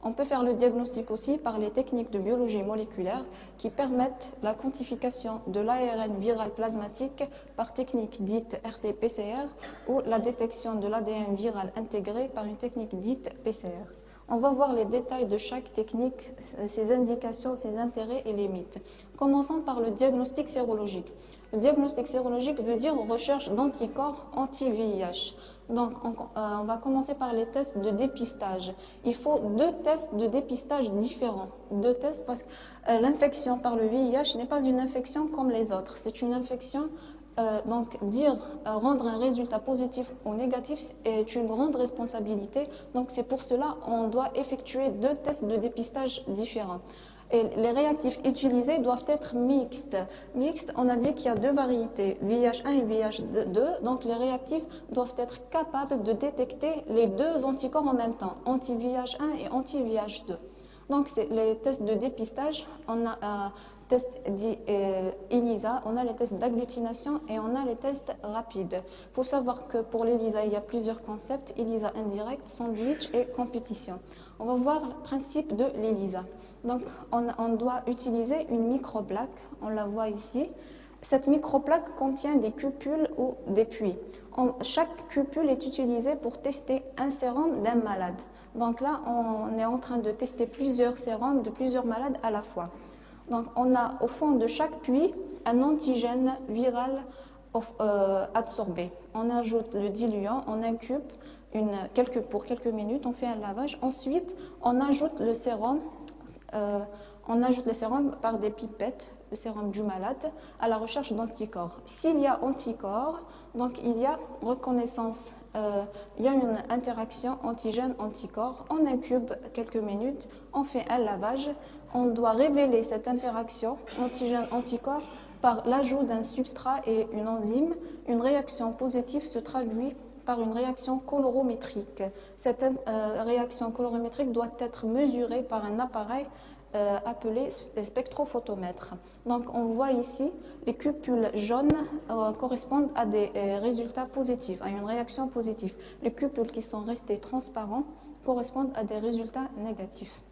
On peut faire le diagnostic aussi par les techniques de biologie moléculaire qui permettent la quantification de l'ARN viral plasmatique par technique dite RT-PCR ou la détection de l'ADN viral intégré par une technique dite PCR. On va voir les détails de chaque technique, ses indications, ses intérêts et limites. Commençons par le diagnostic sérologique. Le diagnostic sérologique veut dire recherche d'anticorps anti-VIH. Donc, on va commencer par les tests de dépistage. Il faut 2 tests de dépistage différents. 2 tests parce que l'infection par le VIH n'est pas une infection comme les autres. C'est une infection, donc rendre un résultat positif ou négatif est une grande responsabilité. Donc, c'est pour cela qu'on doit effectuer 2 tests de dépistage différents. Et les réactifs utilisés doivent être mixtes. Mixtes, on a dit qu'il y a 2 variétés, VIH1 et VIH2. Donc les réactifs doivent être capables de détecter les 2 anticorps en même temps, anti-VIH1 et anti-VIH2. Donc c'est les tests de dépistage. On a un test dit ELISA, on a les tests d'agglutination et on a les tests rapides. Il faut savoir que pour l'ELISA, il y a plusieurs concepts, ELISA indirect, sandwich et compétition. On va voir le principe de l'ELISA. Donc, on doit utiliser une microplaque, on la voit ici. Cette microplaque contient des cupules ou des puits. Chaque cupule est utilisée pour tester un sérum d'un malade. Donc là, on est en train de tester plusieurs sérums de plusieurs malades à la fois. Donc, on a au fond de chaque puits un antigène viral adsorbé. On ajoute le diluant, on incube pour quelques minutes, on fait un lavage. Ensuite, on ajoute le sérum par des pipettes, le sérum du malade, à la recherche d'anticorps. S'il y a anticorps, donc il y a reconnaissance, il y a une interaction antigène-anticorps. On incube quelques minutes, on fait un lavage. On doit révéler cette interaction antigène-anticorps par l'ajout d'un substrat et une enzyme. Une réaction positive se traduit par une réaction colorimétrique. Cette réaction colorimétrique doit être mesurée par un appareil appelé spectrophotomètre. Donc on voit ici, les cupules jaunes correspondent à des résultats positifs, à une réaction positive. Les cupules qui sont restées transparentes correspondent à des résultats négatifs.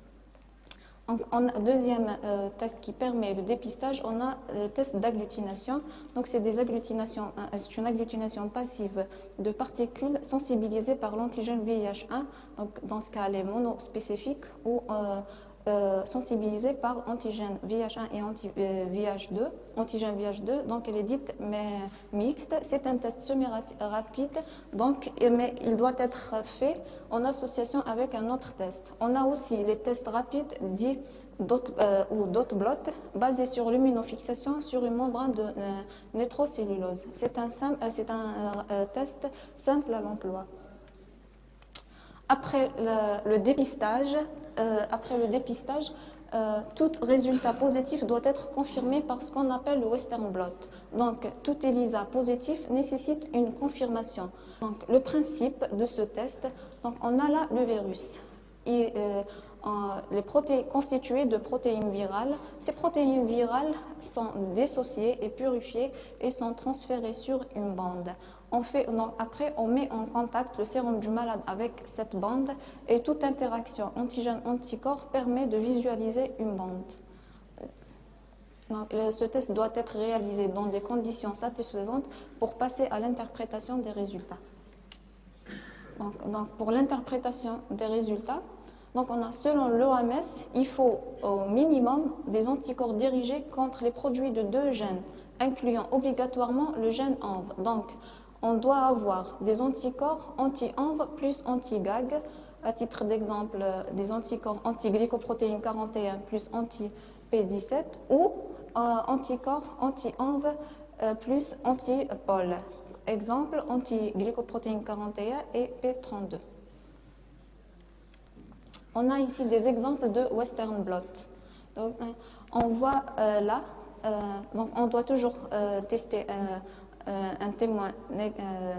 Donc, deuxième test qui permet le dépistage, on a le test d'agglutination. Donc, c'est une agglutination passive de particules sensibilisées par l'antigène VIH1. Donc, dans ce cas, elle est monospécifique ou sensibilisée par antigène VIH1 et antigène VIH2. Donc, elle est dite mixte. C'est un test semi-rapide, mais il doit être fait en association avec un autre test. On a aussi les tests rapides dits dot blot basés sur l'immunofixation sur une membrane de nitrocellulose. C'est un test simple à l'emploi. Après le dépistage, tout résultat positif doit être confirmé par ce qu'on appelle le Western blot. Donc, tout ELISA positif nécessite une confirmation. Donc, le principe de ce test, donc on a là le virus. Les protéines constituées de protéines virales. Ces protéines virales sont dissociées et purifiées et sont transférées sur une bande. Après, on met en contact le sérum du malade avec cette bande et toute interaction antigène-anticorps permet de visualiser une bande. Donc, ce test doit être réalisé dans des conditions satisfaisantes pour passer à l'interprétation des résultats. Donc, pour l'interprétation des résultats, selon l'OMS, il faut au minimum des anticorps dirigés contre les produits de 2 gènes, incluant obligatoirement le gène ANV. Donc, on doit avoir des anticorps anti-ANV plus anti-GAG, à titre d'exemple, des anticorps anti-glycoprotéine 41 plus anti-P17 ou anticorps anti-ANV plus anti-POL. Exemple, anti-glycoprotéine 41 et P32. On a ici des exemples de Western blot. Donc, on voit là, donc on doit toujours tester un témoin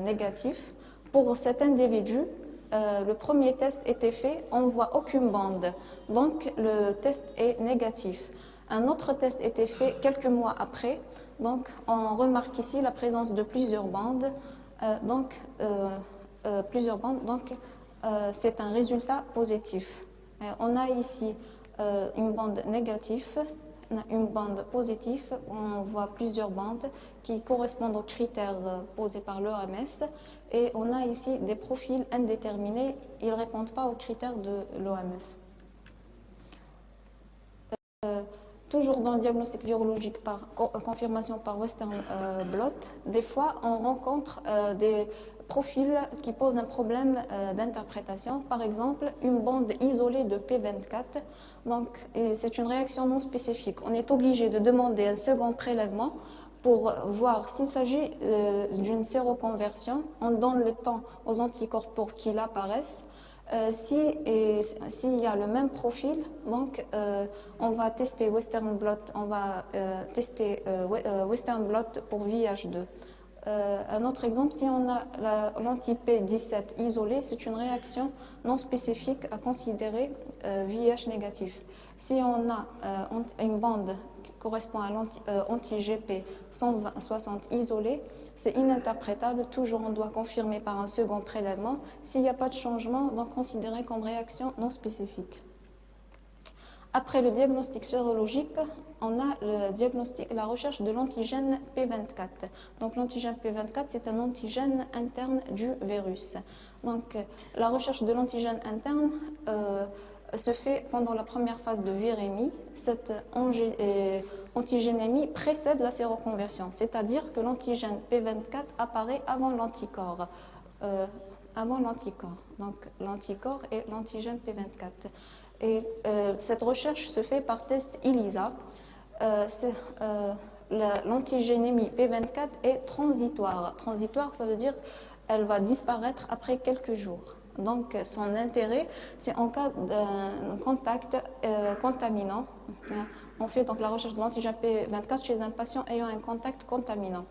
négatif. Pour cet individu, le premier test était fait, on ne voit aucune bande. Donc, le test est négatif. Un autre test était fait quelques mois après. Donc, on remarque ici la présence de plusieurs bandes. Donc, c'est un résultat positif. On a ici une bande négative, une bande positive. On voit plusieurs bandes qui correspondent aux critères posés par l'OMS. Et on a ici des profils indéterminés. Ils ne répondent pas aux critères de l'OMS. Toujours dans le diagnostic virologique par confirmation par Western blot, des fois on rencontre des profils qui posent un problème d'interprétation. Par exemple, une bande isolée de P24. Donc, c'est une réaction non spécifique. On est obligé de demander un second prélèvement pour voir s'il s'agit d'une séroconversion. On donne le temps aux anticorps pour qu'ils apparaissent. S'il y a le même profil, donc on va tester Western blot, on va tester Western blot pour VIH2. Un autre exemple, si on a l'anti-P17 isolé, c'est une réaction non spécifique à considérer VIH négatif. Si on a une bande qui correspond à l'anti-GP 160 isolé, c'est ininterprétable. Toujours, on doit confirmer par un second prélèvement. S'il n'y a pas de changement, donc considéré comme réaction non spécifique. Après le diagnostic sérologique, on a la recherche de l'antigène P24. Donc l'antigène P24, c'est un antigène interne du virus. Donc la recherche de l'antigène interne se fait pendant la première phase de virémie. Cette antigénémie précède la séroconversion, c'est-à-dire que l'antigène P24 apparaît avant l'anticorps. Donc l'anticorps et l'antigène P24. Et cette recherche se fait par test ELISA. L'antigénémie P24 est transitoire. Transitoire, ça veut dire qu'elle va disparaître après quelques jours. Donc son intérêt, c'est en cas d'un contact contaminant. On fait donc la recherche de l'antigène P24 chez un patient ayant un contact contaminant.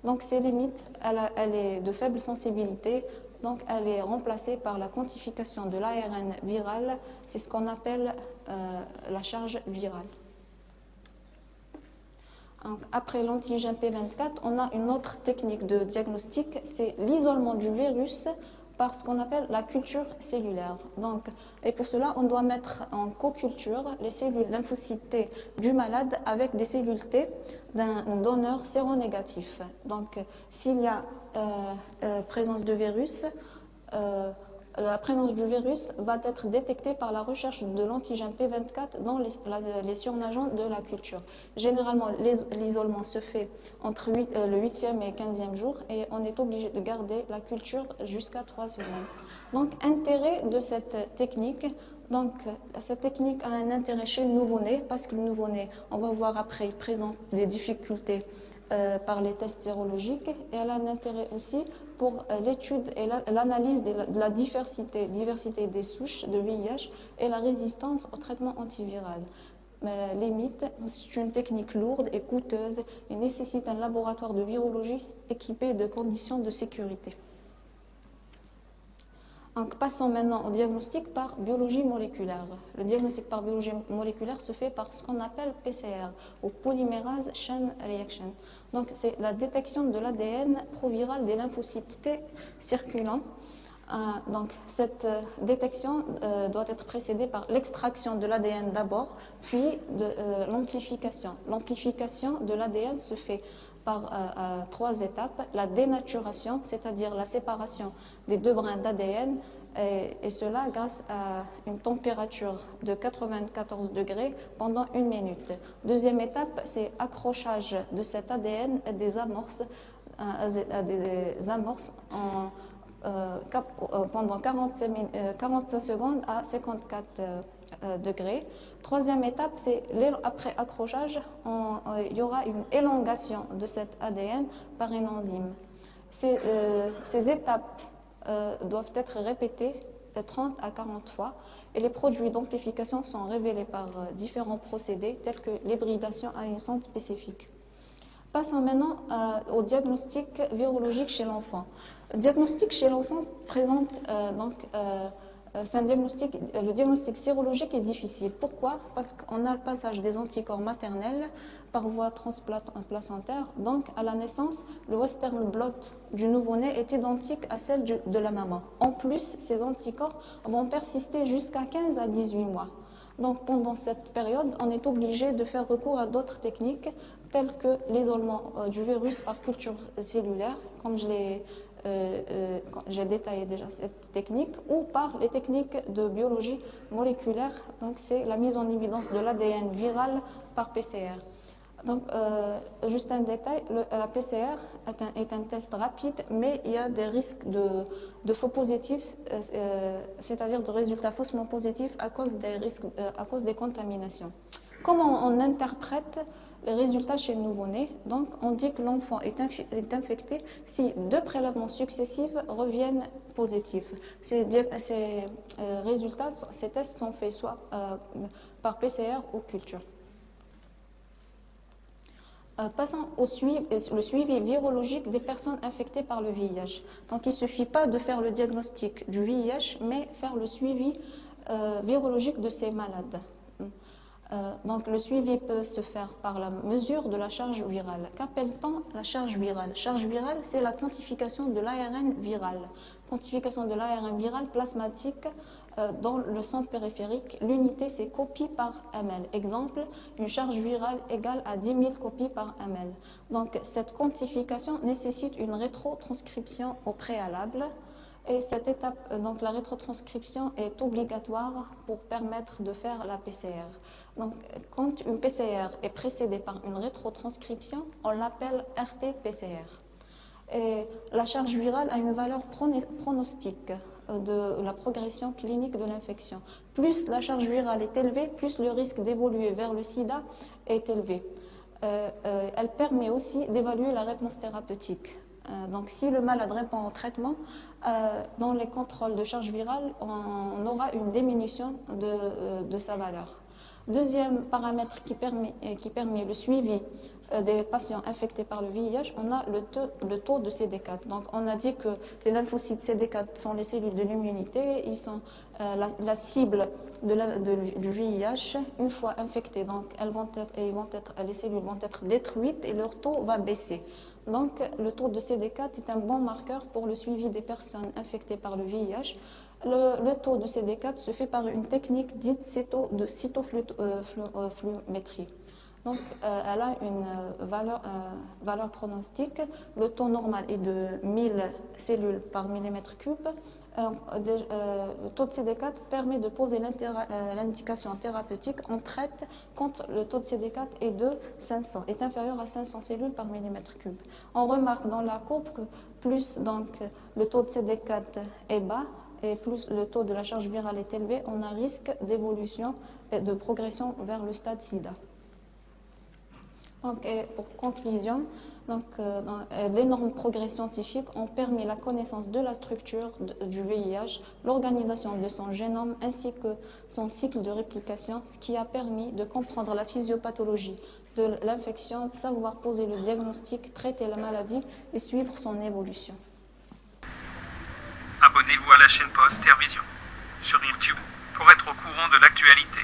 Donc ses limites, elle est de faible sensibilité. Donc, elle est remplacée par la quantification de l'ARN viral. C'est ce qu'on appelle la charge virale. Donc, après l'antigène P24, on a une autre technique de diagnostic, c'est l'isolement du virus par ce qu'on appelle la culture cellulaire. Donc, et pour cela, on doit mettre en co-culture les cellules lymphocytes T du malade avec des cellules T d'un donneur séronégatif. Donc, s'il y a présence de virus, la présence du virus va être détectée par la recherche de l'antigène P24 dans les surnageants de la culture. Généralement, l'isolement se fait entre le 8e et 15e jour et on est obligé de garder la culture jusqu'à 3 semaines. Donc, intérêt de cette technique. Donc, cette technique a un intérêt chez le nouveau-né parce que le nouveau-né, on va voir après, il présente des difficultés par les tests sérologiques et elle a un intérêt aussi pour l'étude et l'analyse de la diversité des souches de VIH et la résistance au traitement antiviral. Limite, c'est une technique lourde et coûteuse et nécessite un laboratoire de virologie équipé de conditions de sécurité. Donc, passons maintenant au diagnostic par biologie moléculaire. Le diagnostic par biologie moléculaire se fait par ce qu'on appelle PCR, ou polymérase chain reaction. Donc, c'est la détection de l'ADN proviral des lymphocytes T circulants. Donc, cette détection doit être précédée par l'extraction de l'ADN d'abord, puis de l'amplification. L'amplification de l'ADN se fait par 3 étapes. La dénaturation, c'est-à-dire la séparation des 2 brins d'ADN, et cela grâce à une température de 94 degrés pendant 1 minute. Deuxième étape, c'est accrochage de cet ADN à des amorces, pendant 45 secondes à 54 degrés. Troisième étape, c'est après accrochage, il y aura une élongation de cet ADN par une enzyme. Ces étapes doivent être répétées 30 à 40 fois et les produits d'amplification sont révélés par différents procédés tels que l'hybridation à une sonde spécifique. Passons maintenant au diagnostic virologique chez l'enfant. Le diagnostic chez l'enfant présente Le diagnostic sérologique est difficile. Pourquoi? Parce qu'on a le passage des anticorps maternels par voie transplacentaire. Donc, à la naissance, le Western blot du nouveau-né est identique à celle de la maman. En plus, ces anticorps vont persister jusqu'à 15 à 18 mois. Donc, pendant cette période, on est obligé de faire recours à d'autres techniques telles que l'isolement du virus par culture cellulaire, comme j'ai détaillé déjà cette technique, ou par les techniques de biologie moléculaire. Donc, c'est la mise en évidence de l'ADN viral par PCR. Donc, juste un détail, la PCR est un test rapide, mais il y a des risques de faux positifs, c'est-à-dire de résultats faussement positifs à cause des contaminations. Comment on interprète les résultats chez le nouveau-né? Donc, on dit que l'enfant est infecté si 2 prélèvements successifs reviennent positifs. Ces tests sont faits soit par PCR ou culture. Passons au suivi virologique des personnes infectées par le VIH. Donc, il ne suffit pas de faire le diagnostic du VIH, mais faire le suivi virologique de ces malades. Donc, le suivi peut se faire par la mesure de la charge virale. Qu'appelle-t-on la charge virale? Charge virale, c'est la quantification de l'ARN viral. Quantification de l'ARN viral plasmatique dans le sang périphérique. L'unité, c'est copies par ml. Exemple, une charge virale égale à 10 000 copies par ml. Donc, cette quantification nécessite une rétrotranscription au préalable. Et cette étape, donc la rétrotranscription est obligatoire pour permettre de faire la PCR. Donc, quand une PCR est précédée par une rétrotranscription, on l'appelle RT-PCR. Et la charge virale a une valeur pronostique de la progression clinique de l'infection. Plus la charge virale est élevée, plus le risque d'évoluer vers le sida est élevé. Elle permet aussi d'évaluer la réponse thérapeutique. Donc, si le malade répond au traitement, dans les contrôles de charge virale, on aura une diminution de sa valeur. Deuxième paramètre qui permet le suivi des patients infectés par le VIH, on a le taux de CD4. Donc, on a dit que les lymphocytes CD4 sont les cellules de l'immunité, ils sont la cible du VIH. Une fois infectées, donc les cellules vont être détruites et leur taux va baisser. Donc, le taux de CD4 est un bon marqueur pour le suivi des personnes infectées par le VIH. Le taux de CD4 se fait par une technique dite de cytofluométrie. Donc, elle a une valeur pronostique. Le taux normal est de 1000 cellules par millimètre cube. Le taux de CD4 permet de poser l'indication thérapeutique. On traite quand le taux de CD4 est inférieur à 500 cellules par millimètre cube. On remarque dans la courbe que plus donc, le taux de CD4 est bas et plus le taux de la charge virale est élevé, on a risque d'évolution et de progression vers le stade SIDA. Donc, pour conclusion, d'énormes progrès scientifiques ont permis la connaissance de la structure du VIH, l'organisation de son génome ainsi que son cycle de réplication, ce qui a permis de comprendre la physiopathologie de l'infection, savoir poser le diagnostic, traiter la maladie et suivre son évolution. Abonnez-vous à la chaîne Post Tervision sur YouTube pour être au courant de l'actualité.